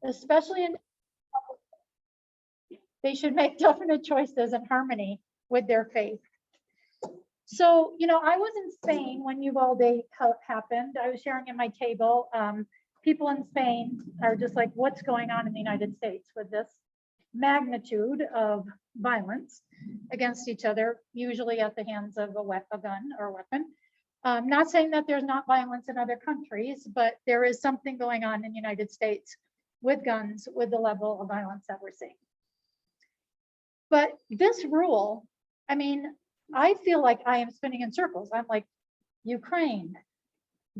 especially in, they should make definite choices in harmony with their faith. So, you know, I was in Spain when Uvalde happened. I was sharing in my table. People in Spain are just like, what's going on in the United States with this magnitude of violence against each other, usually at the hands of a gun or a weapon. Not saying that there's not violence in other countries, but there is something going on in the United States with guns, with the level of violence that we're seeing. But this rule, I mean, I feel like I am spinning in circles. I'm like, Ukraine,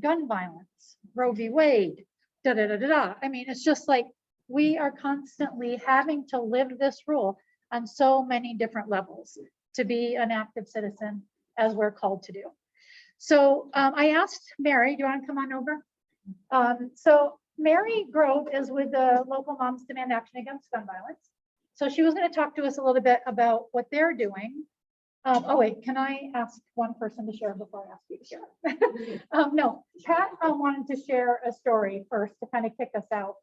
gun violence, Roe v. Wade, da da da da da. I mean, it's just like we are constantly having to live this rule on so many different levels to be an active citizen as we're called to do. So I asked Mary, do you want to come on over? So Mary Grove is with the local Moms Demand Action Against Gun Violence. So she was going to talk to us a little bit about what they're doing. Oh wait, can I ask one person to share before I ask you to share? No, Pat wanted to share a story first to kind of kick us off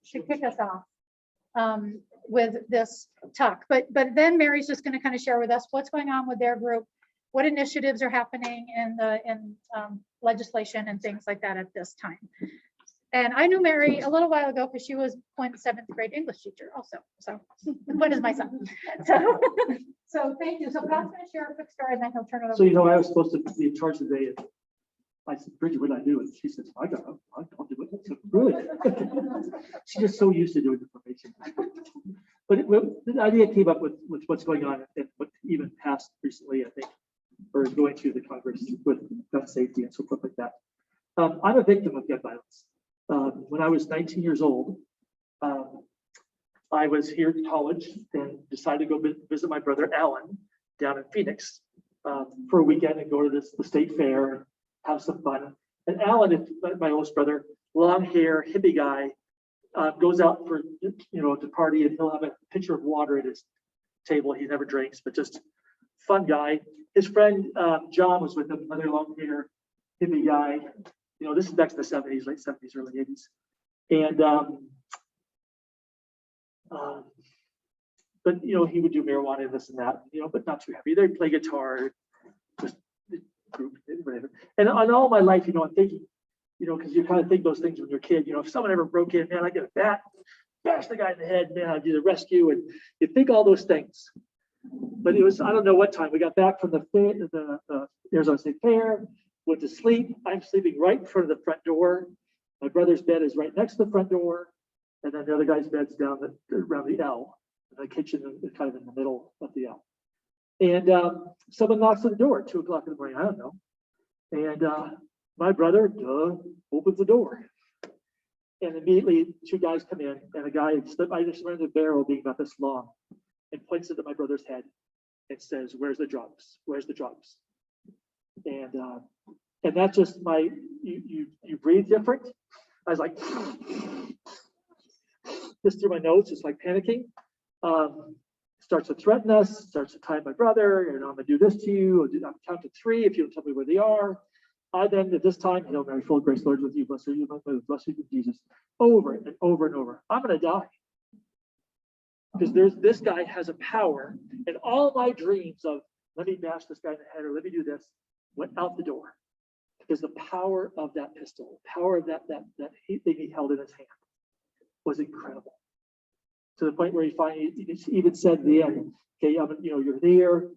with this talk. But then Mary's just going to kind of share with us what's going on with their group, what initiatives are happening in legislation and things like that at this time. And I knew Mary a little while ago because she was Quinn's 7th grade English teacher also. So Quinn is my son. So thank you. So Pat's going to share a quick story and then he'll turn it over. So, you know, I was supposed to be in charge today. And I said, Bridget, what did I do? And she says, I'll do it. So, really? She's just so used to doing information. But the idea came up with what's going on and what even passed recently, I think, or going through the Congress with gun safety and so forth like that. I'm a victim of gun violence. When I was 19 years old, I was here at college and decided to go visit my brother Alan down in Phoenix for a weekend and go to the state fair and have some fun. And Alan, my oldest brother, long hair, hippie guy, goes out for to party, and he'll have a pitcher of water at his table. He never drinks, but just fun guy. His friend John was with him, another long hair, hippie guy. You know, this is back in the 70s, late 70s, early 80s. And, but, you know, he would do marijuana and this and that, you know, but not too heavy. They'd play guitar, just group, whatever. And on all my life, you know, I'm thinking, you know, because you kind of think those things when you're a kid, you know, if someone ever broke in, man, I get a bat, bash the guy in the head, man, I'd do the rescue. And you think all those things. But it was, I don't know what time. We got back from the Arizona State Fair. Went to sleep. I'm sleeping right in front of the front door. My brother's bed is right next to the front door, and then the other guy's bed's down around the L. The kitchen is kind of in the middle of the L. And someone knocks on the door at 2 o'clock in the morning. I don't know. And my brother opens the door, and immediately 2 guys come in, and a guy I just remember the barrel being about this long, and points it at my brother's head and says, "Where's the drugs? Where's the drugs?" And that's just you breathe different. I was like, just through my nose, just like panicking. Starts to threaten us, starts to tie my brother, and I'm gonna do this to you. I'll count to 3 if you don't tell me where they are. I then at this time, Hail Mary, full of grace, Lord with you, blessed are you among women, blessed is Jesus, over and over and over. I'm gonna die. Because this guy has a power, and all my dreams of let me bash this guy in the head or let me do this went out the door. Because the power of that pistol, power of that thing he held in his hand was incredible. To the point where he finally even said at the end, "Okay, you know, you're there."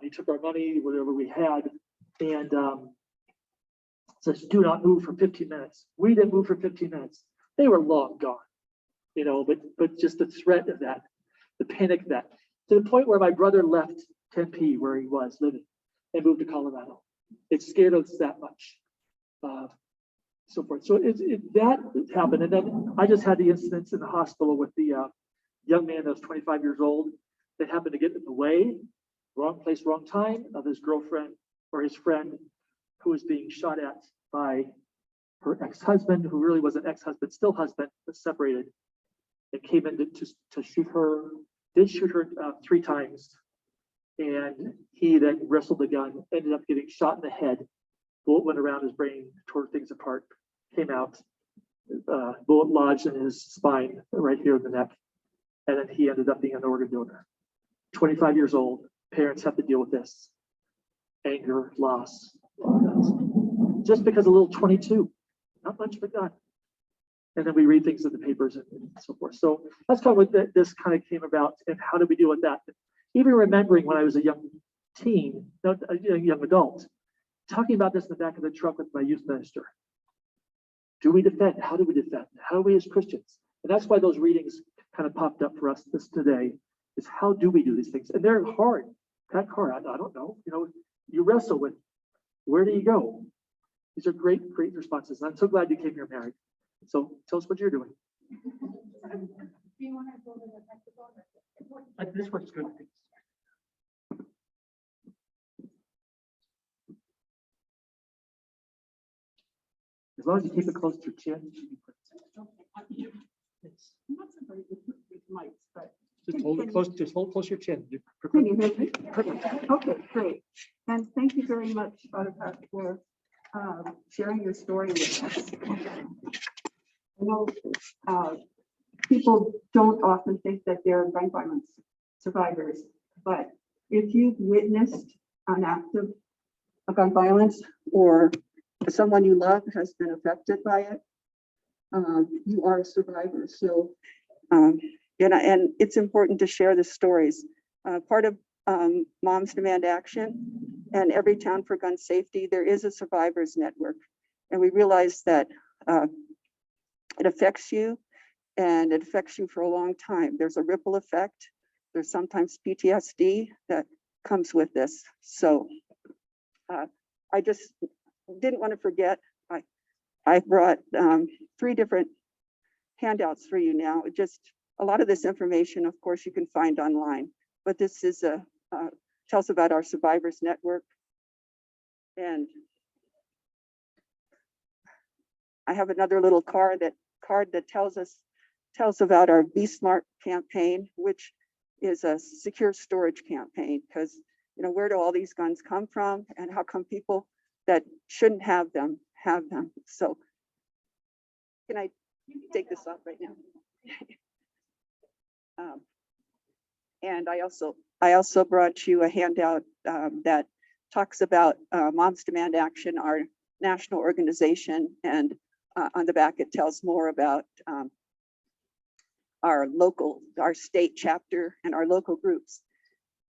He took our money, whatever we had, and says, "Do not move for 15 minutes." We didn't move for 15 minutes. They were long gone, you know. But just the threat of that, the panic of that, to the point where my brother left Tempe, where he was living, and moved to Colorado. It scared us that much, so forth. So that happened, and then I just had the incidents in the hospital with the young man that was 25 years old that happened to get in the way, wrong place, wrong time, of his girlfriend or his friend who was being shot at by her ex-husband, who really was an ex-husband, still husband, but separated, and came in to shoot her. Did shoot her 3 times. And he then wrestled the gun, ended up getting shot in the head. Bullet went around his brain, tore things apart, came out. bullet lodged in his spine right here in the neck. And then he ended up being an organ donor. 25 years old, parents have to deal with this. Anger, loss, just because a little 22, not much of a gun. And then we read things in the papers and so forth. So that's kind of what this kind of came about, and how do we deal with that? Even remembering when I was a young teen, not a young adult, talking about this in the back of the truck with my youth minister. Do we defend? How do we defend? How do we as Christians? And that's why those readings kind of popped up for us this today, is how do we do these things? And they're hard. Pat Carr, I don't know, you wrestle with, where do you go? These are great responses. I'm so glad you came here, Mary. So tell us what you're doing. This works good. As long as you keep it close to your chin. Just hold it close. Just hold close to your chin. Can you hear me? Okay, great. And thank you very much, Father Pat, for sharing your story with us. I know people don't often think that they're gun violence survivors, but if you've witnessed an act of gun violence, or someone you love has been affected by it, you are a survivor. So, and it's important to share the stories. Part of Moms Demand Action and Every Town for Gun Safety, there is a survivors network, and we realize that it affects you, and it affects you for a long time. There's a ripple effect. There's sometimes PTSD that comes with this. So I just didn't want to forget. I brought 3 different handouts for you now. Just a lot of this information, of course, you can find online, but this is tells about our survivors network. And I have another little card that tells about our Be Smart campaign, which is a secure storage campaign, because where do all these guns come from, and how come people that shouldn't have them have them? So can I take this off right now? And I also brought you a handout that talks about Moms Demand Action, our national organization, and on the back it tells more about our state chapter and our local groups,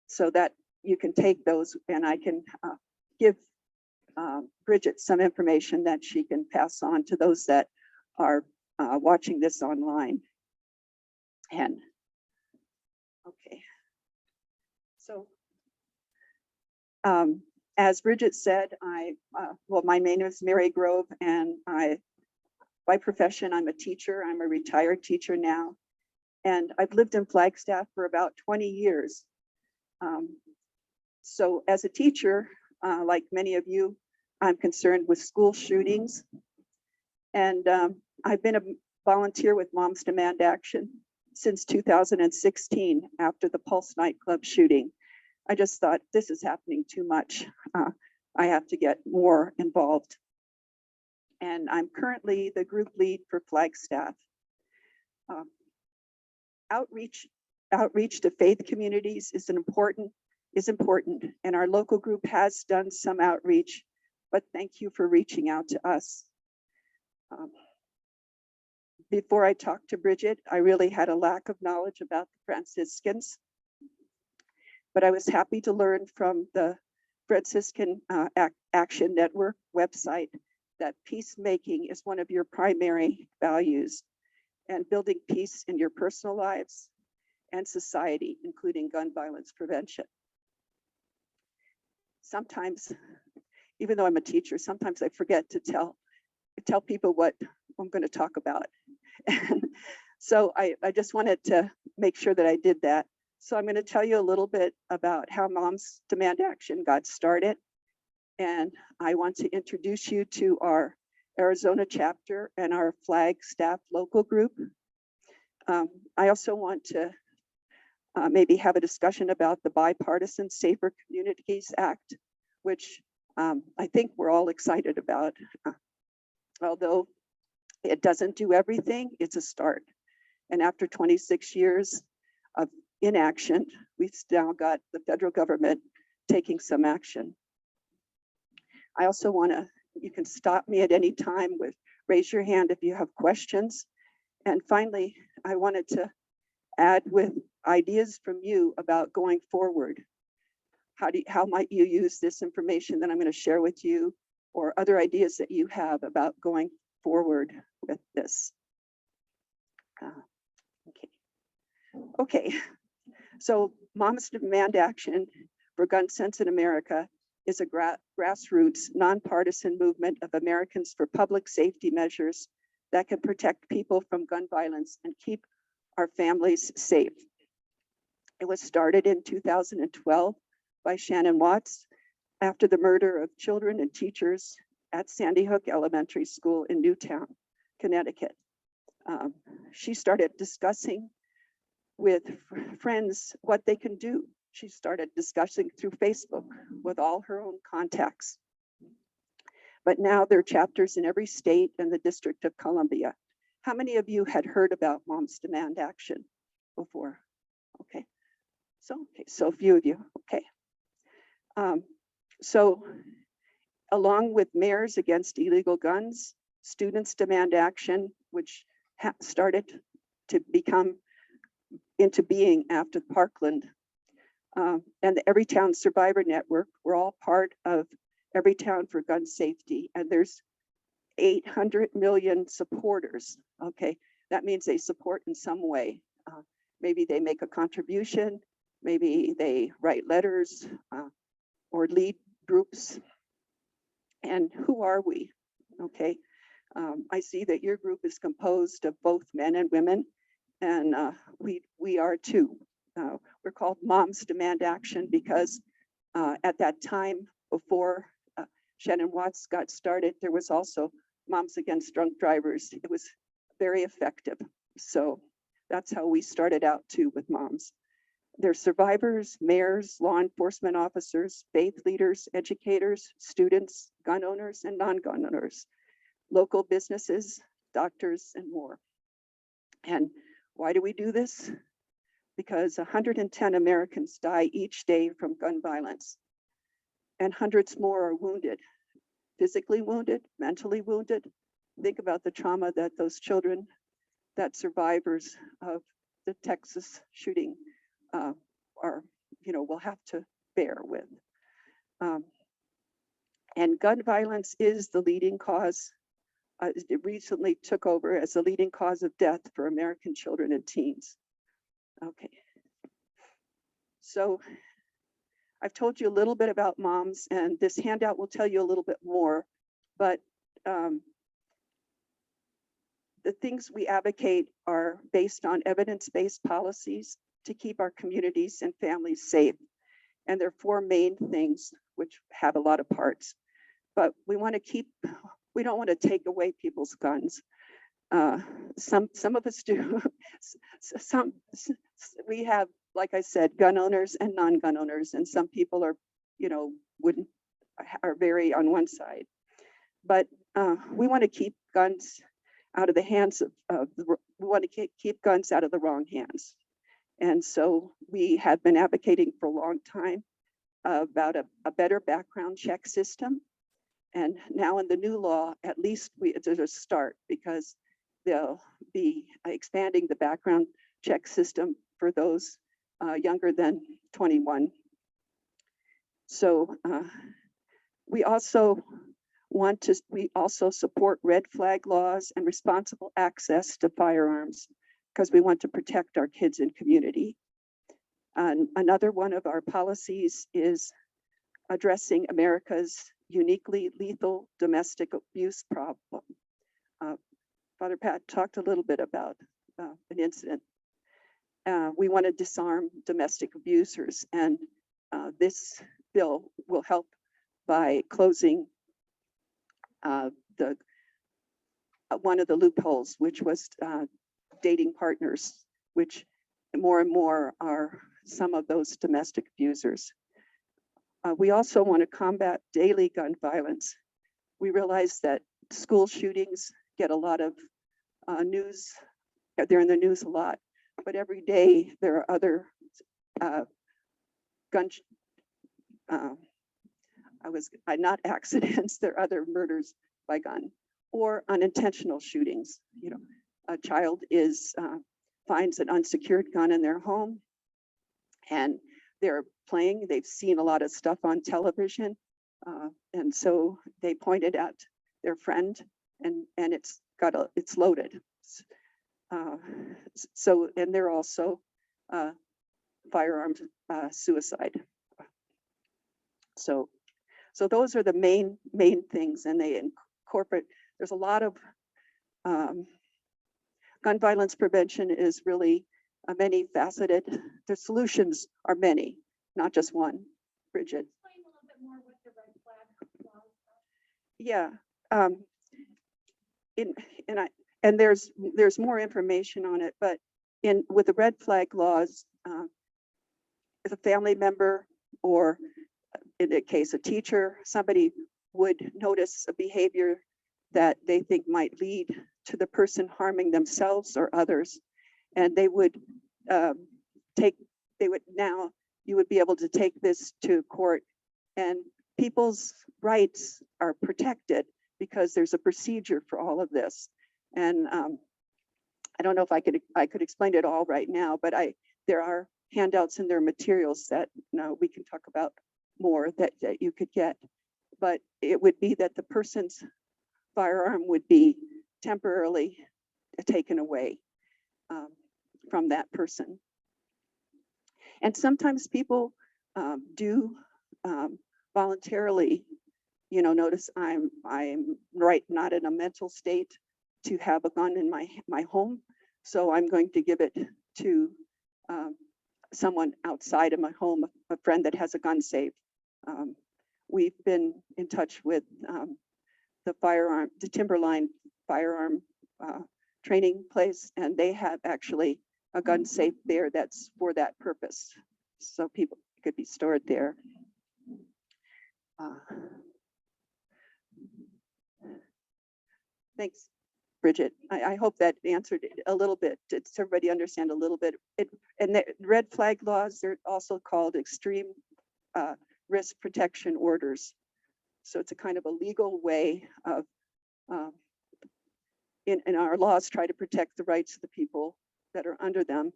so that you can take those, and I can give Bridget some information that she can pass on to those that are watching this online. And okay, so as Bridget said, my name is Mary Grove, and by profession, I'm a teacher. I'm a retired teacher now, and I've lived in Flagstaff for about 20 years. So as a teacher, like many of you, I'm concerned with school shootings, and I've been a volunteer with Moms Demand Action since 2016 after the Pulse nightclub shooting. I just thought, this is happening too much. I have to get more involved. And I'm currently the group lead for Flagstaff. Outreach to faith communities is important, and our local group has done some outreach, but thank you for reaching out to us. Before I talked to Bridget, I really had a lack of knowledge about the Franciscans, but I was happy to learn from the Franciscan Action Network website that peacemaking is one of your primary values, and building peace in your personal lives and society, including gun violence prevention. Sometimes, even though I'm a teacher, sometimes I forget to tell people what I'm going to talk about. And so I just wanted to make sure that I did that. So I'm going to tell you a little bit about how Moms Demand Action got started. And I want to introduce you to our Arizona chapter and our Flagstaff local group. I also want to maybe have a discussion about the Bipartisan Safer Communities Act, which I think we're all excited about. Although It doesn't do everything, it's a start. And after 26 years of inaction, we've now got the federal government taking some action. I also want to, you can stop me at any time with, raise your hand if you have questions. And finally, I wanted to add with ideas from you about going forward. How might you use this information that I'm going to share with you, or other ideas that you have about going forward with this? Okay. So Moms Demand Action for Gun Sense in America is a grassroots, nonpartisan movement of Americans for public safety measures that can protect people from gun violence and keep our families safe. It was started in 2012 by Shannon Watts after the murder of children and teachers at Sandy Hook Elementary School in Newtown, Connecticut. She started discussing with friends what they can do. She started discussing through Facebook with all her own contacts. But now there are chapters in every state and the District of Columbia. How many of you had heard about Moms Demand Action before? Okay, so a few of you, okay. So along with Mayors Against Illegal Guns, Students Demand Action, which started to become into being after Parkland, and the Everytown Survivor Network, we're all part of Everytown for Gun Safety, and there's 800 million supporters. Okay, that means they support in some way. Maybe they make a contribution, maybe they write letters or lead groups. And who are we? Okay, I see that your group is composed of both men and women, and we are too. We're called Moms Demand Action because at that time, before Shannon Watts got started, there was also Moms Against Drunk Drivers. It was very effective. So that's how we started out too with moms. They're survivors, mayors, law enforcement officers, faith leaders, educators, students, gun owners and non-gun owners, local businesses, doctors, and more. And why do we do this? Because 110 Americans die each day from gun violence, and hundreds more are wounded, physically wounded, mentally wounded. Think about the trauma that those children, that survivors of the Texas shooting will have to bear with. And gun violence is the leading cause. It recently took over as the leading cause of death for American children and teens. Okay. So I've told you a little bit about moms, and this handout will tell you a little bit more, but the things we advocate are based on evidence-based policies to keep our communities and families safe. And there are four main things which have a lot of parts, but we don't want to take away people's guns. Some of us do. We have, like I said, gun owners and non-gun owners, and some people are, are very on one side. But we want to keep guns out of the hands we want to keep guns out of the wrong hands. And so we have been advocating for a long time about a better background check system. And now in the new law, at least there's a start, because they'll be expanding the background check system for those younger than 21. So we also support red flag laws and responsible access to firearms, because we want to protect our kids and community. And another one of our policies is addressing America's uniquely lethal domestic abuse problem. Father Pat talked a little bit about an incident. We want to disarm domestic abusers, and this bill will help by closing one of the loopholes, which was dating partners, which more and more are some of those domestic abusers. We also want to combat daily gun violence. We realize that school shootings get a lot of news. They're in the news a lot, but every day there are other gun. Not accidents. There are other murders by gun or unintentional shootings. You know, a child finds an unsecured gun in their home, and they're playing. They've seen a lot of stuff on television, and so they pointed at their friend, and it's loaded. So, and they're also firearms suicide. So those are the main things, and they incorporate. There's a lot of gun violence prevention is really many faceted. The solutions are many, not just one. Bridget. Explain a little bit more what the red flag laws are. Yeah. And there's more information on it, but with the red flag laws, if a family member or in the case a teacher, somebody would notice a behavior that they think might lead to the person harming themselves or others, and you would be able to take this to court, and people's rights are protected because there's a procedure for all of this. And I don't know if I could explain it all right now, but there are handouts in their materials that we can talk about more that you could get. But it would be that the person's firearm would be temporarily taken away from that person. And sometimes people do voluntarily, notice I'm not in a mental state to have a gun in my home, so I'm going to give it to someone outside of my home, a friend that has a gun safe. We've been in touch with the Timberline firearm training place, and they have actually a gun safe there that's for that purpose. So people could be stored there. Thanks, Bridget. I hope that answered it a little bit. Did everybody understand a little bit? And the red flag laws, they're also called extreme risk protection orders. So it's a kind of a legal way of, in our laws, try to protect the rights of the people that are under them,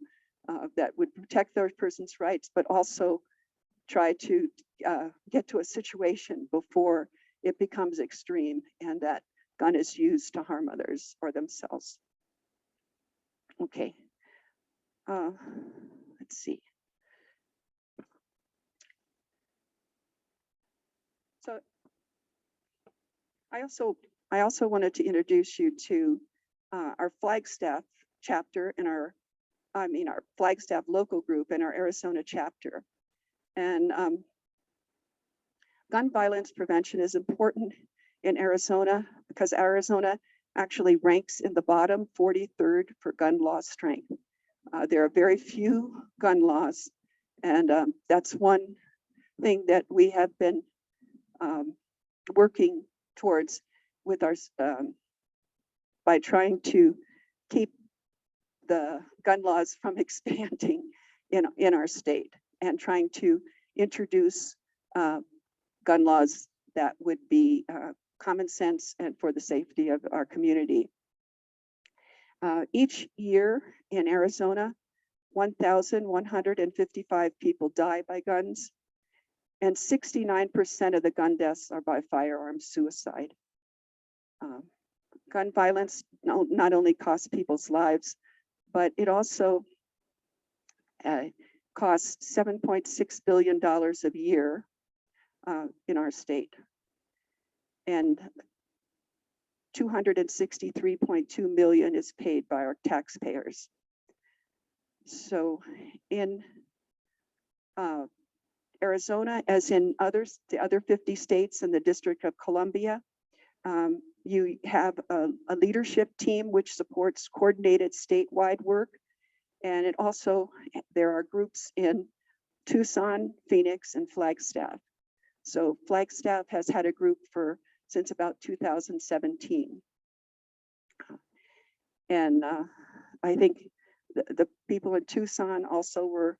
that would protect those person's rights, but also try to get to a situation before it becomes extreme and that gun is used to harm others or themselves. Okay, let's see. So I also wanted to introduce you to our Flagstaff chapter and our Flagstaff local group and our Arizona chapter. And gun violence prevention is important in Arizona because Arizona actually ranks in the bottom 43rd for gun law strength. There are very few gun laws, and that's one thing that we have been working towards with our by trying to keep the gun laws from expanding in our state and trying to introduce gun laws that would be common sense and for the safety of our community. Each year in Arizona, 1,155 people die by guns, and 69% of the gun deaths are by firearm suicide. Gun violence not only costs people's lives, but it also costs $7.6 billion a year in our state, and 263.2 million is paid by our taxpayers. So in Arizona, as in the other 50 states and the District of Columbia, you have a leadership team which supports coordinated statewide work. And there are groups in Tucson, Phoenix, and Flagstaff. So Flagstaff has had a group since about 2017. And I think the people in Tucson also were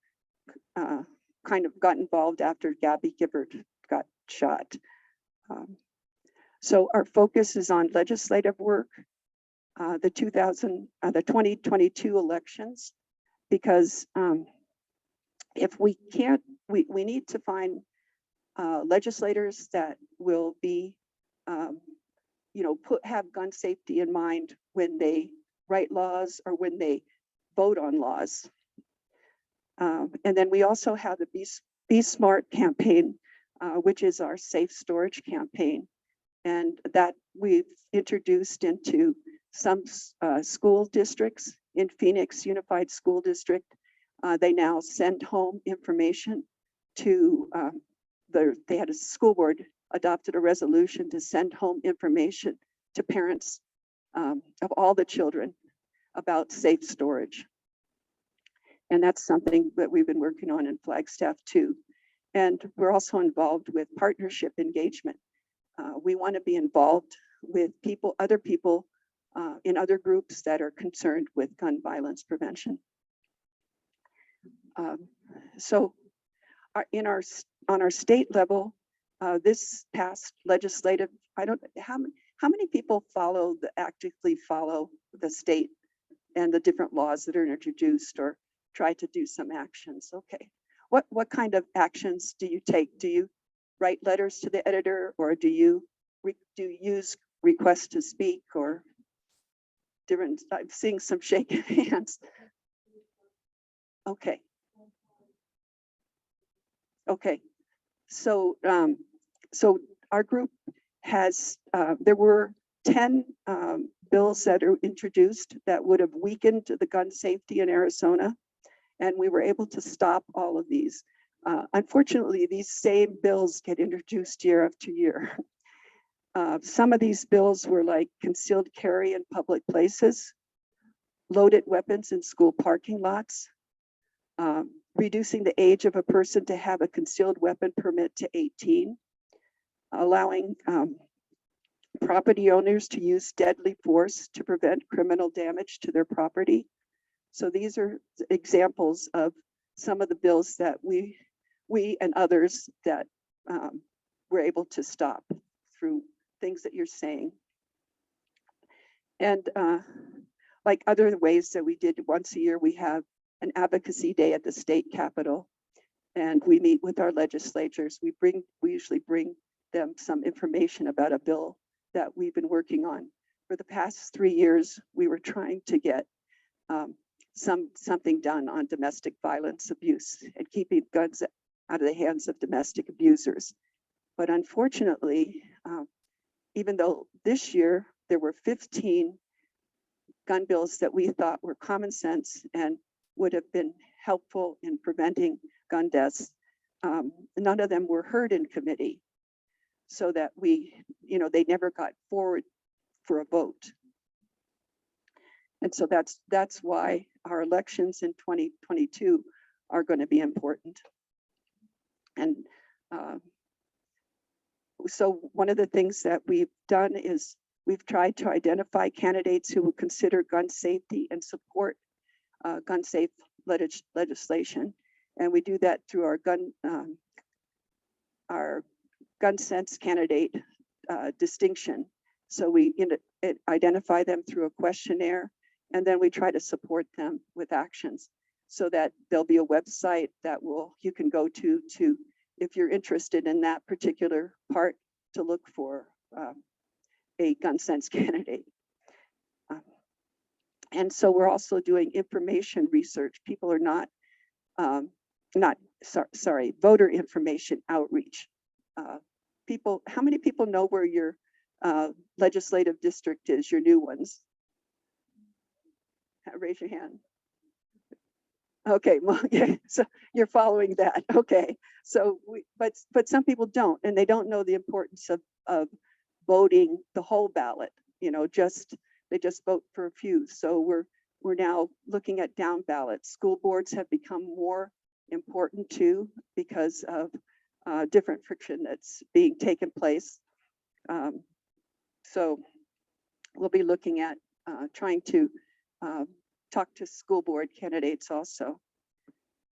kind of got involved after Gabby Gibbard got shot. So our focus is on legislative work, the 2022 elections, because if we can't, we need to find legislators that will be, have gun safety in mind when they write laws or when they vote on laws. And then we also have the Be Smart campaign, which is our safe storage campaign. And that we've introduced into some school districts. In Phoenix Unified School District, they now send home information to they had a school board adopted a resolution to send home information to parents of all the children about safe storage. And that's something that we've been working on in Flagstaff too. And we're also involved with partnership engagement. We want to be involved with other people in other groups that are concerned with gun violence prevention. So on our state level, this past legislative, how many people actively follow the state and the different laws that are introduced or try to do some actions? Okay, what kind of actions do you take? Do you write letters to the editor, or do you use request to speak, or different? I'm seeing some shaking hands. Okay. Okay. So so our group has there were 10 bills that are introduced that would have weakened the gun safety in Arizona, and we were able to stop all of these. Unfortunately, these same bills get introduced year after year. Some of these bills were like concealed carry in public places, loaded weapons in school parking lots, reducing the age of a person to have a concealed weapon permit to 18, allowing property owners to use deadly force to prevent criminal damage to their property. So these are examples of some of the bills that we and others that were able to stop through things that you're saying. And like other ways that we did once a year, we have an advocacy day at the state capitol, and we meet with our legislators. We usually bring them some information about a bill that we've been working on. For the past 3 years, we were trying to get something done on domestic violence abuse and keeping guns out of the hands of domestic abusers. But unfortunately, even though this year there were 15 gun bills that we thought were common sense and would have been helpful in preventing gun deaths, none of them were heard in committee, so that they never got forward for a vote. And so that's why our elections in 2022 are going to be important. And so one of the things that we've done is we've tried to identify candidates who will consider gun safety and support gun safe legislation. And we do that through our gun sense candidate distinction. So we identify them through a questionnaire, and then we try to support them with actions, so that there'll be a website that you can go to if you're interested in that particular part, to look for a gun sense candidate. And so we're also doing information research. People are voter information outreach. How many people know where your legislative district is, your new ones? Raise your hand. Okay, well, yeah, so you're following that. Okay, so but some people don't, and they don't know the importance of voting the whole ballot. They just vote for a few. So we're now looking at down ballots. School boards have become more important too, because of different friction that's being taken place. So we'll be looking at trying to talk to school board candidates also.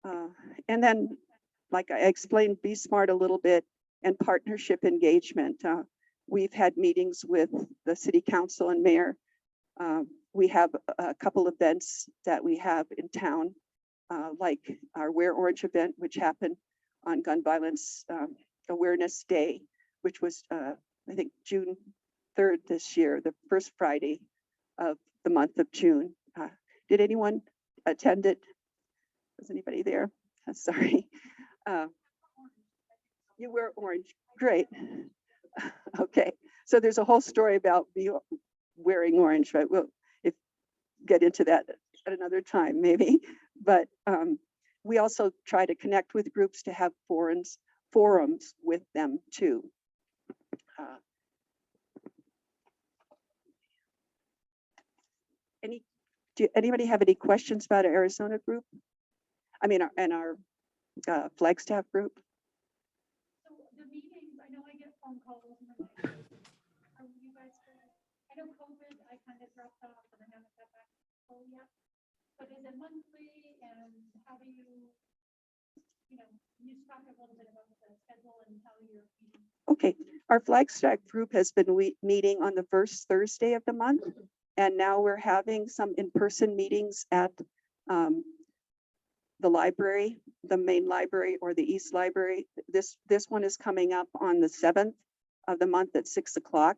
And then, like I explained, Be Smart a little bit and partnership engagement. We've had meetings with the city council and mayor. We have a couple events that we have in town, like our Wear Orange event, which happened on Gun Violence Awareness Day, which was, I think, June 3rd this year, the first Friday of the month of June. Did anyone attend it? Was anybody there? Sorry. You wear orange. Great. Okay. So there's a whole story about me wearing orange, right? We'll get into that at another time, maybe. But we also try to connect with groups to have forums with them too. Anybody have any questions about our Arizona group? I mean, our Flagstaff group? So the meetings, I know I get phone calls and I'm like, are you guys, I know COVID, I kind of dropped off and I haven't got back to school yet. But is it monthly and how do you you just talk a little bit about the schedule and how you're meeting? Okay, our Flagstaff group has been meeting on the first Thursday of the month. And now we're having some in-person meetings at the library, the main library or the East Library. This one is coming up on the 7th of the month at 6 o'clock.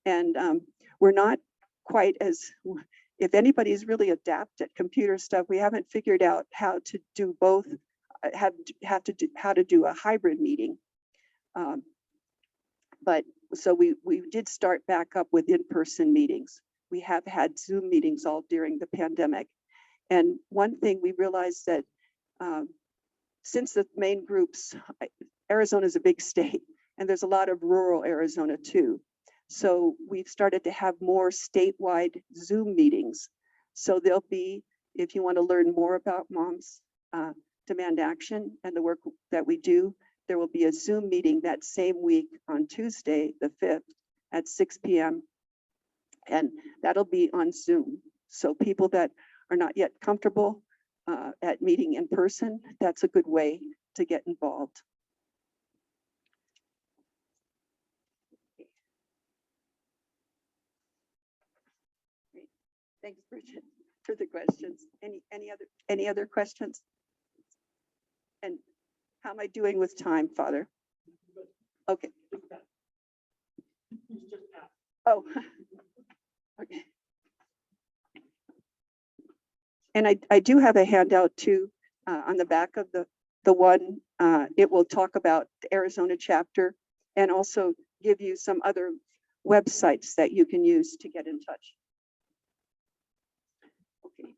And we're not quite as, if anybody's really adept at computer stuff, we haven't figured out how to do both, how to do a hybrid meeting. But so we did start back up with in-person meetings. We have had Zoom meetings all during the pandemic. And one thing we realized that since the main groups, Arizona is a big state and there's a lot of rural Arizona too. So we've started to have more statewide Zoom meetings. So there'll be, if you want to learn more about Moms Demand Action and the work that we do, there will be a Zoom meeting that same week on Tuesday, the 5th at 6 p.m. And that'll be on Zoom. So people that are not yet comfortable at meeting in person, that's a good way to get involved. Great. Thanks, Bridget, for the questions. Any other questions? And how am I doing with time, Father? Okay. Oh, okay. And I do have a handout too on the back of the one. It will talk about the Arizona chapter and also give you some other websites that you can use to get in touch. Okay.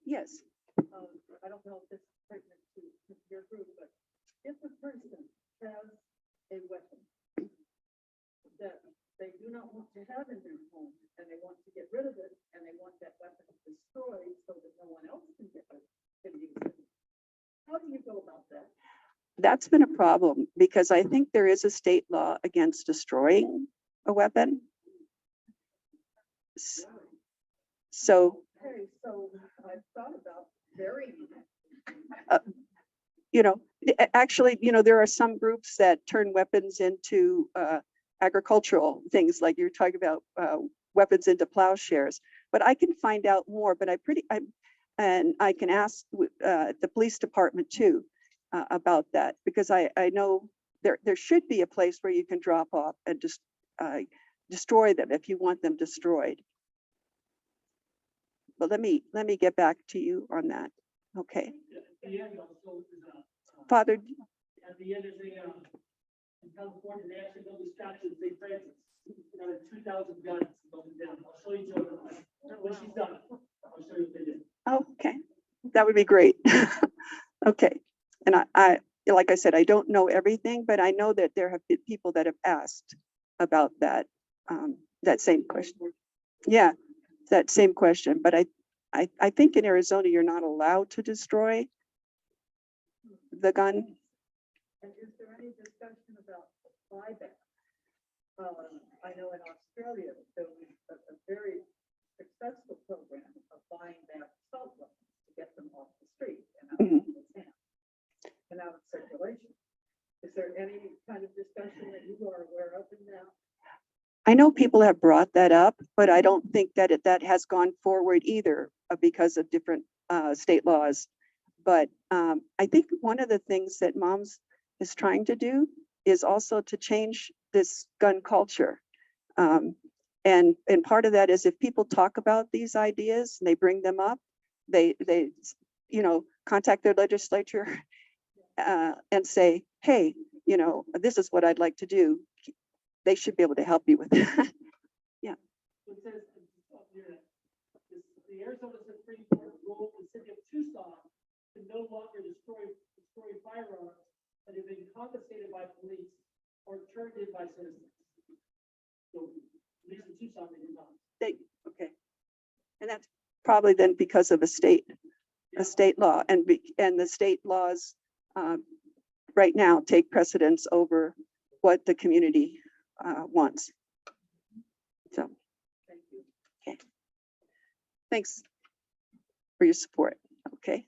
Yes. I don't know if this is pertinent to your group, but if a person has a weapon that they do not want to have in their home and they want to get rid of it and they want that weapon destroyed so that no one else can get it, can use it, how do you go about that? That's been a problem because I think there is a state law against destroying a weapon. So, Okay, so I've thought about burying it. actually, there are some groups that turn weapons into agricultural things, like you're talking about weapons into plowshares. But I can find out more. But and I can ask the police department too about that, because I know there should be a place where you can drop off and just destroy them if you want them destroyed. But let me get back to you on that. Okay. At the end also is Father, at the end is in California, they actually built a statue of St. Francis. Got 2,000 guns going down. I'll show you when she's done. I'll show you what they did. okay, that would be great. Okay, and I like I said, I don't know everything, but I know that there have been people that have asked about that that same question. Yeah, that same question. But I think in Arizona you're not allowed to destroy the gun. And is there any discussion about buyback? I know in Australia, there was a very successful program of buying back salt weapons to get them off the street and out of people's hands and out of circulation. Is there any kind of discussion that you are aware of in that? I know people have brought that up, but I don't think that that has gone forward either because of different state laws. But I think one of the things that Moms is trying to do is also to change this gun culture. And part of that is if people talk about these ideas and they bring them up, they contact their legislature and say, hey, this is what I'd like to do. They should be able to help you with that. It says, the Arizona Supreme Court ruled the city of Tucson to no longer destroy firearms that have been confiscated by police or turned in by citizens. So, at least in Tucson, they did not. Okay. And that's probably then because of a state law, and the state laws right now take precedence over what the community wants. So, okay. Thanks for your support. Okay.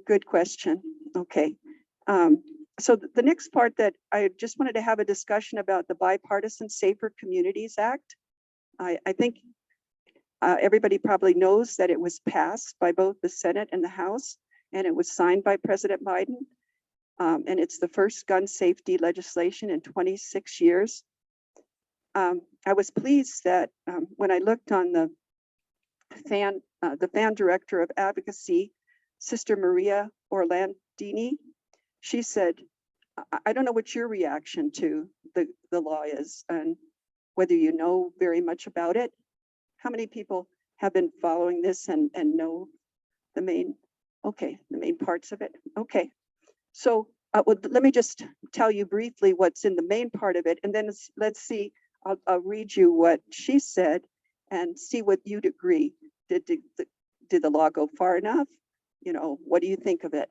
Good question. Okay. So the next part that I just wanted to have a discussion about the Bipartisan Safer Communities Act. I think everybody probably knows that it was passed by both the Senate and the House, and it was signed by President Biden. And it's the first gun safety legislation in 26 years. I was pleased that when I looked on the FAN director of advocacy, Sister Maria Orlandini, she said, I don't know what your reaction to the law is and whether you know very much about it. How many people have been following this and know the main parts of it? Okay. So let me just tell you briefly what's in the main part of it, and then let's see, I'll read you what she said and see what you'd agree. Did the law go far enough? What do you think of it?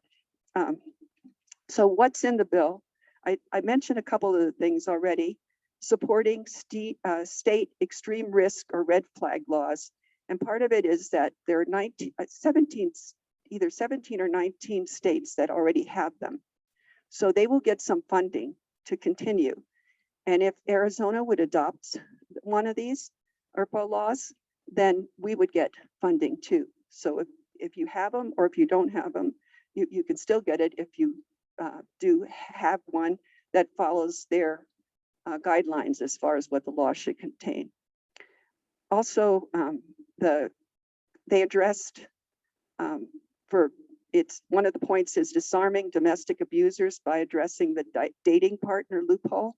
So what's in the bill? I mentioned a couple of the things already. Supporting state extreme risk or red flag laws. And part of it is that there are either 17 or 19 states that already have them. So they will get some funding to continue. And if Arizona would adopt one of these ERPA laws, then we would get funding too. So if you have them or if you don't have them, you can still get it if you do have one that follows their guidelines as far as what the law should contain. Also, they addressed one of the points is disarming domestic abusers by addressing the dating partner loophole.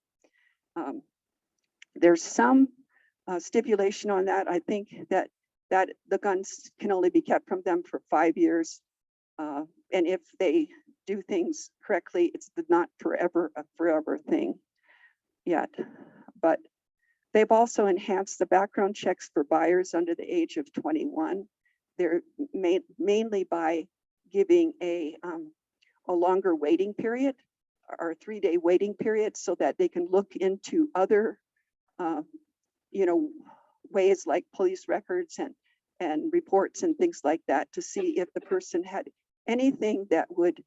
There's some stipulation on that. I think that the guns can only be kept from them for 5 years. And if they do things correctly, it's not a forever thing yet. But they've also enhanced the background checks for buyers under the age of 21. They're mainly by giving a longer waiting period or a 3-day waiting period so that they can look into other ways like police records and reports and things like that to see if the person had anything that would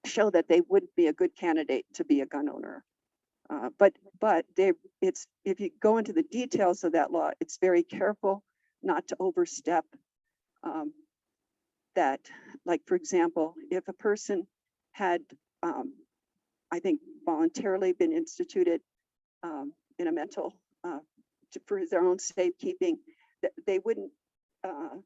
show that they wouldn't be a good candidate to be a gun owner. But if you go into the details of that law, it's very careful not to overstep that. Like, for example, if a person had, I think, voluntarily been instituted in a mental for their own safekeeping, they wouldn't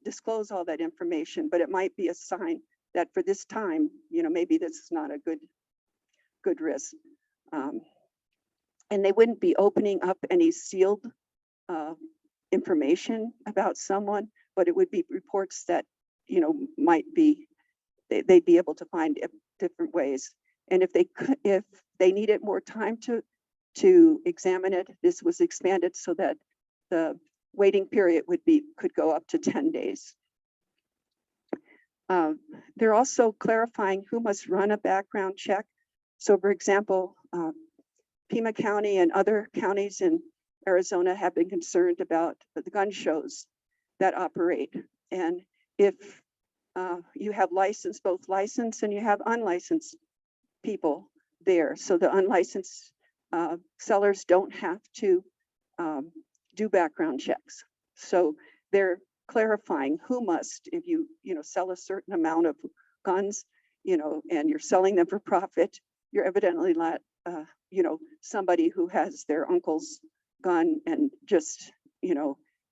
disclose all that information, but it might be a sign that for this time, maybe this is not a good risk. And they wouldn't be opening up any sealed information about someone, but it would be reports that, might be, they'd be able to find different ways. And if they needed more time to examine it, this was expanded so that the waiting period could go up to 10 days. They're also clarifying who must run a background check. So for example, Pima County and other counties in Arizona have been concerned about the gun shows that operate. And if you have both licensed and you have unlicensed people there, so the unlicensed sellers don't have to do background checks. So they're clarifying who must, if you sell a certain amount of guns, and you're selling them for profit, you're evidently not, somebody who has their uncle's gun and just,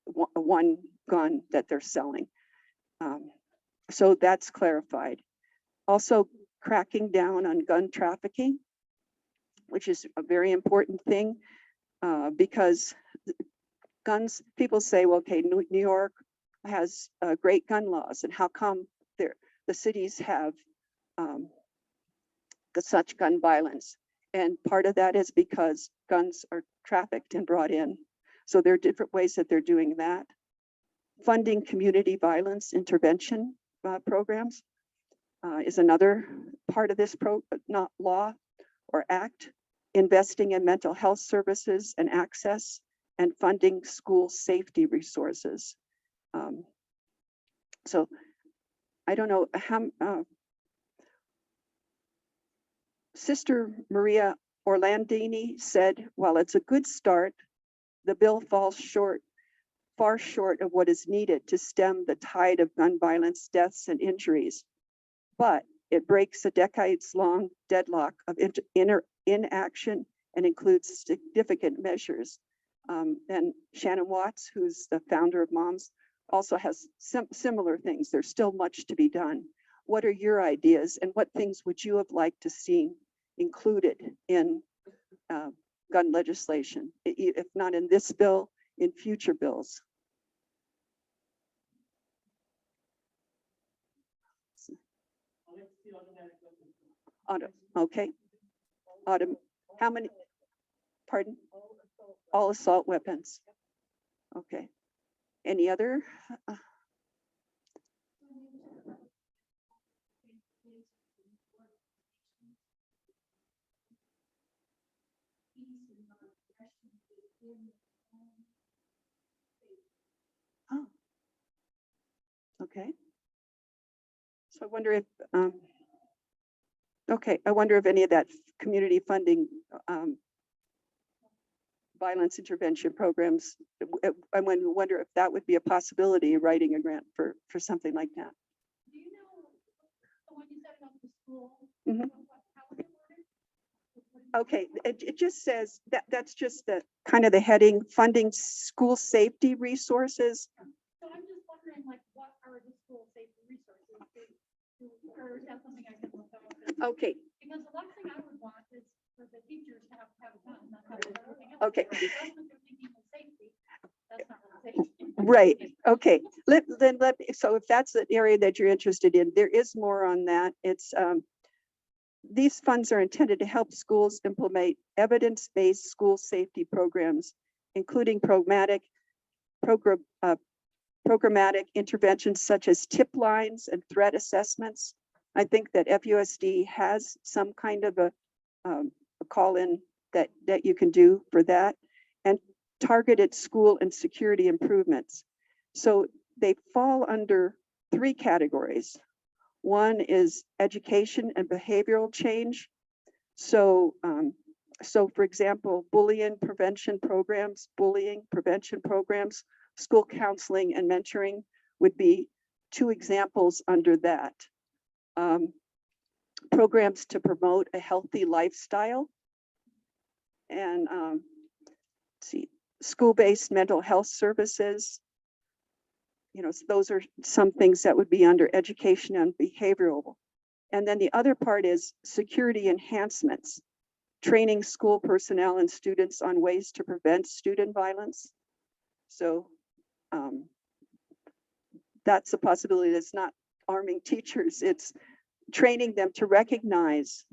one gun that they're selling. So that's clarified. Also cracking down on gun trafficking, which is a very important thing because guns, people say, well, okay, New York has great gun laws, and how come the cities have such gun violence? And part of that is because guns are trafficked and brought in. So there are different ways that they're doing that. Funding community violence intervention programs is another part of this not law or act. Investing in mental health services and access, and funding school safety resources. So I don't know how, Sister Maria Orlandini said, while it's a good start, the bill falls far short of what is needed to stem the tide of gun violence, deaths, and injuries. But it breaks a decades-long deadlock of inaction and includes significant measures. And Shannon Watts, who's the founder of Moms, also has similar things. There's still much to be done. What are your ideas, and what things would you have liked to see included in gun legislation, if not in this bill, in future bills? Okay. How many? Pardon? All assault weapons. Okay. Any other? Oh. Okay. So I wonder if, okay, I wonder if any of that community funding violence intervention programs, I wonder if that would be a possibility, writing a grant for something like that. Do you know, when you said about the school, Mhm. how was it worded? Okay, it just says that's just the kind of the heading, funding school safety resources. So I'm just wondering, like, what are the school safety resources? Or is that something I can look up? Okay, Because the last thing I would want is for the teachers to have a gun. That's not everything else. okay. If that's what they're thinking of safety, that's not really safety. Right. Okay. So if that's an area that you're interested in, there is more on that. It's these funds are intended to help schools implement evidence-based school safety programs, including programmatic interventions such as tip lines and threat assessments. I think that FUSD has some kind of a call-in that you can do for that, and targeted school and security improvements. So they fall under 3 categories. One is education and behavioral change. So, for example, bullying prevention programs, school counseling and mentoring would be 2 examples under that. Programs to promote a healthy lifestyle, and see, school-based mental health services. So those are some things that would be under education and behavioral. And then the other part is security enhancements, training school personnel and students on ways to prevent student violence. So that's a possibility. That's not arming teachers, it's training them to recognize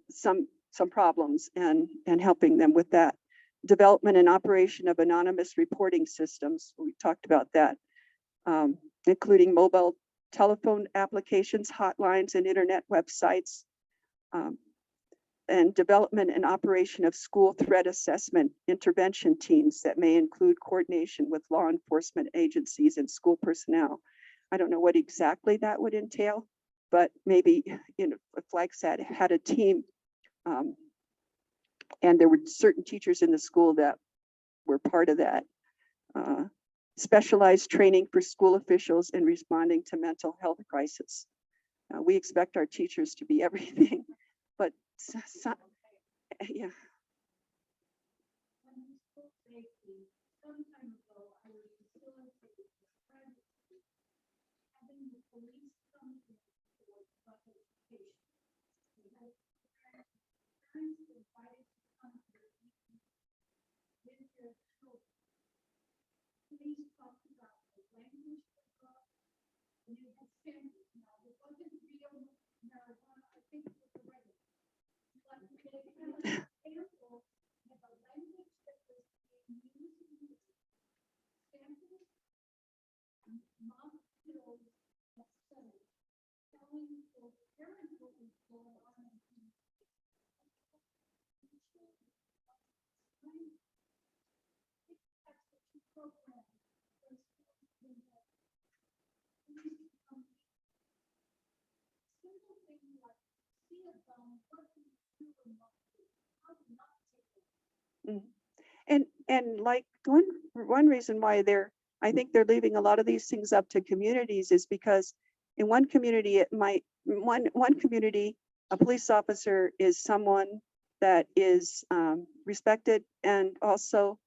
some problems and helping them with that. Development and operation of anonymous reporting systems. We talked about that, including mobile telephone applications, hotlines, and internet websites. and development and operation of school threat assessment intervention teams that may include coordination with law enforcement agencies and school personnel. I don't know what exactly that would entail, but maybe, you know, Flagstaff had a team, and there were certain teachers in the school that were part of that. Specialized training for school officials in responding to mental health crisis. We expect our teachers to be everything, but yeah. Please talk about the language and you have families now. It wasn't real marijuana, I think it was already. But they had a example of a language that was being used in the samples, mock pills, etc. Telling the parents what was going on in the program. Simple thing like see a gun, what do you do or not do? How to not take it. And like one reason why I think they're leaving a lot of these things up to communities is because in one community, it might, one community, a police officer is someone that is respected and also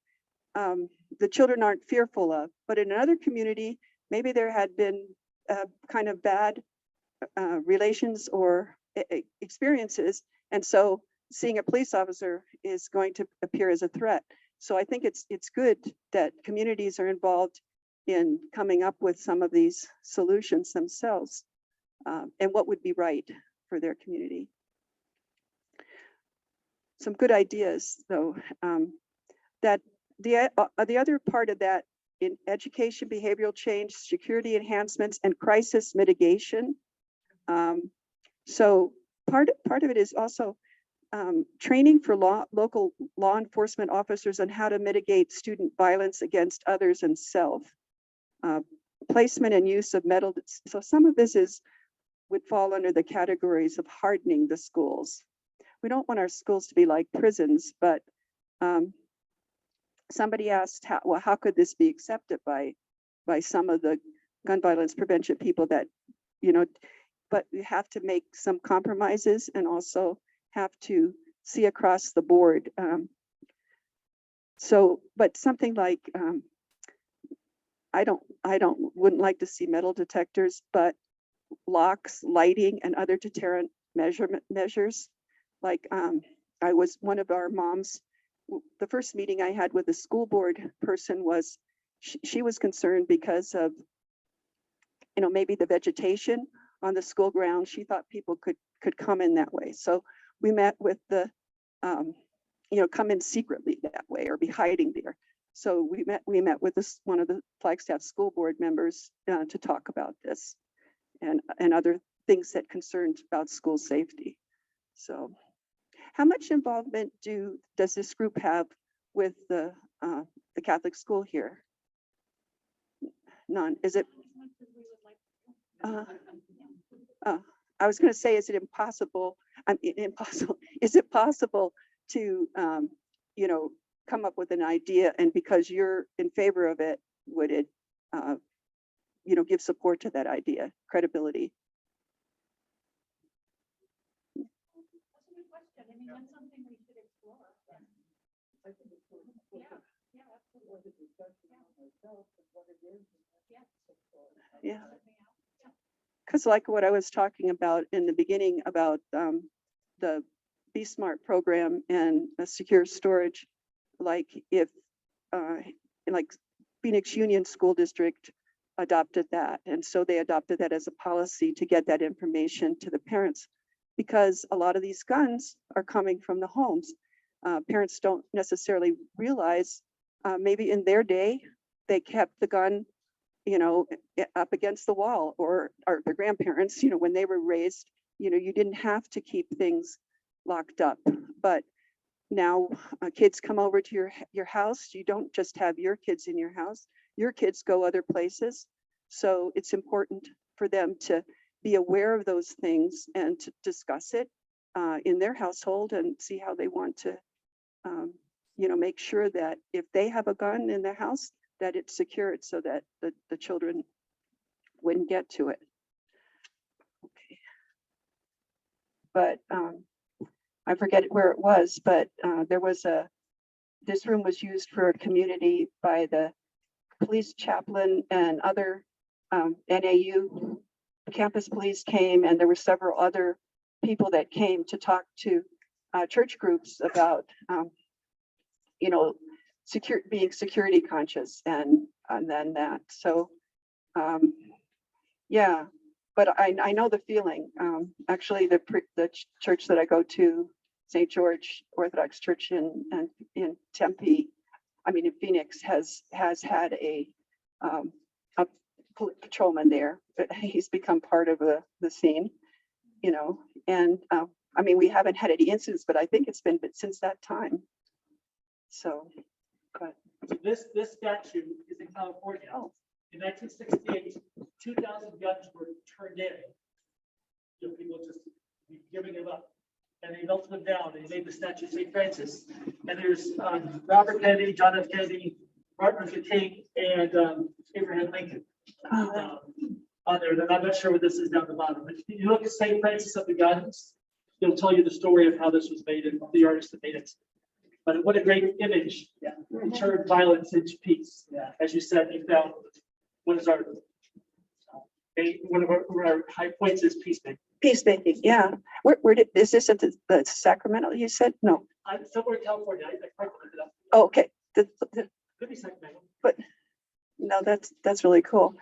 the children aren't fearful of. But in another community, maybe there had been kind of bad relations or experiences. And so seeing a police officer is going to appear as a threat. So I think it's good that communities are involved in coming up with some of these solutions themselves and what would be right for their community. Some good ideas, though, that the other part of that in education, behavioral change, security enhancements, and crisis mitigation. So part of it is also training for local law enforcement officers on how to mitigate student violence against others and self. Placement and use of metal. So some of this would fall under the categories of hardening the schools. We don't want our schools to be like prisons, but somebody asked, how could this be accepted by some of the gun violence prevention people that, but we have to make some compromises and also have to see across the board. But something like, wouldn't like to see metal detectors, but locks, lighting, and other deterrent measures. Like one of our moms, the first meeting I had with the school board person was, she was concerned because of, maybe the vegetation on the school ground. She thought people could come in that way. So we met with the, come in secretly that way or be hiding there. So we met with one of the Flagstaff school board members to talk about this and other things that concerned about school safety. So how much involvement does this group have with the Catholic school here? None. Is it? I was going to say, is it impossible? Impossible. Is it possible to, come up with an idea, and because you're in favor of it, would it, give support to that idea, credibility? That's a good question. I mean, that's something we should explore. I think it's sort of Yeah, absolutely. what the discussion on ourselves and what it is. Yeah. Because like what I was talking about in the beginning about the Be Smart program and secure storage, like if like Phoenix Union School District adopted that. And so they adopted that as a policy to get that information to the parents, because a lot of these guns are coming from the homes. Parents don't necessarily realize maybe in their day, they kept the gun up against the wall, or their grandparents, when they were raised, you didn't have to keep things locked up. But now kids come over to your house. You don't just have your kids in your house. Your kids go other places. So it's important for them to be aware of those things and to discuss it in their household and see how they want to, make sure that if they have a gun in their house, that it's secured so that the children wouldn't get to it. Okay. But I forget where it was, but there was this room was used for a community by the police chaplain and other NAU campus police came, and there were several other people that came to talk to church groups about, being security conscious and then that. So, yeah, but I know the feeling. Actually, the church that I go to, St. George Orthodox Church in Tempe, in Phoenix, has had a patrolman there, but he's become part of the scene, and we haven't had any incidents, but I think it's been since that time. So, but This statute is in California. Oh. In 1968, 2,000 guns were turned in. People just giving them up. And they melted them down and they made the statue St. Francis. And there's Robert Kennedy, John F. Kennedy, Martin Luther King, and Abraham Lincoln on there. And I'm not sure what this is down the bottom. But if you look at St. Francis of the guns, it'll tell you the story of how this was made and the artist that made it. But what a great image. Yeah. Turn violence into peace. Yeah. As you said, you found one of our high points is peacemaking. Peacemaking, yeah. Is this at the Sacramento? You said no. I'm somewhere in California. I looked it up. Oh, okay. Could be Sacramento. But no, that's really cool.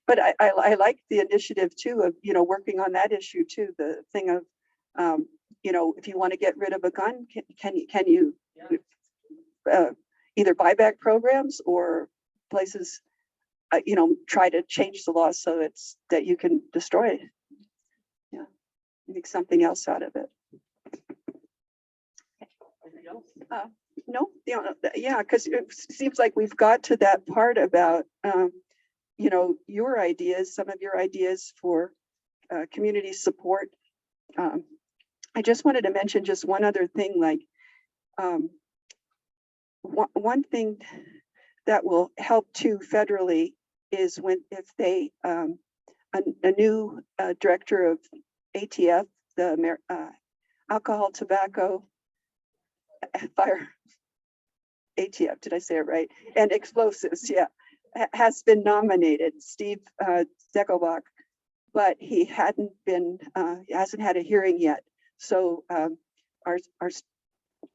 But I like the initiative too of working on that issue too. The thing of if you want to get rid of a gun, can you either buyback programs or places try to change the law so that you can destroy it. Yeah, make something else out of it. Anything else? No, yeah, because it seems like we've got to that part about your ideas, some of your ideas for community support. I just wanted to mention just one other thing, like one thing that will help too federally is if they a new director of ATF, the alcohol, tobacco, fire, ATF, did I say it right? And explosives, yeah, has been nominated, Steve Deckelbach, but he hasn't had a hearing yet. So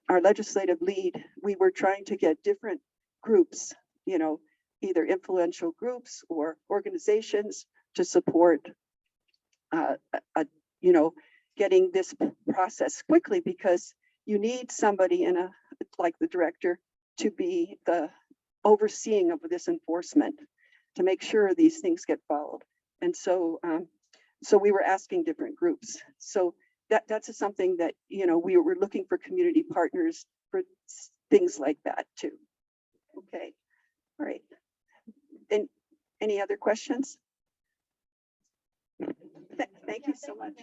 our legislative lead, we were trying to get different groups, either influential groups or organizations to support, getting this process quickly, because you need somebody like the director to be the overseeing of this enforcement to make sure these things get followed. And so, so we were asking different groups. So that's something that, we were looking for community partners for things like that too. Okay, all right. Then any other questions? Thank you so much.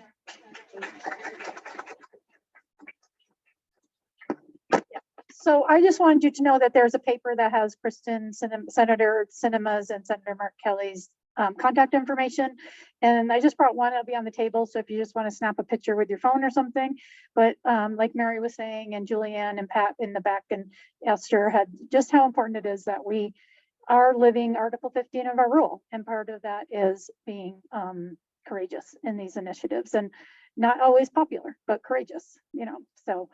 So I just wanted you to know that there's a paper that has Senator Sinema's and Senator Mark Kelly's contact information. And I just brought one, it'll be on the table. So if you just want to snap a picture with your phone or something, but like Mary was saying, and Julianne and Pat in the back and Esther had just how important it is that we are living Article 15 of our rule. And part of that is being courageous in these initiatives, and not always popular, but courageous, so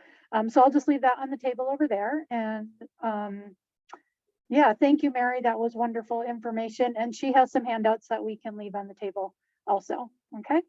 so I'll just leave that on the table over there. And yeah, thank you, Mary. That was wonderful information. And she has some handouts that we can leave on the table also. Okay.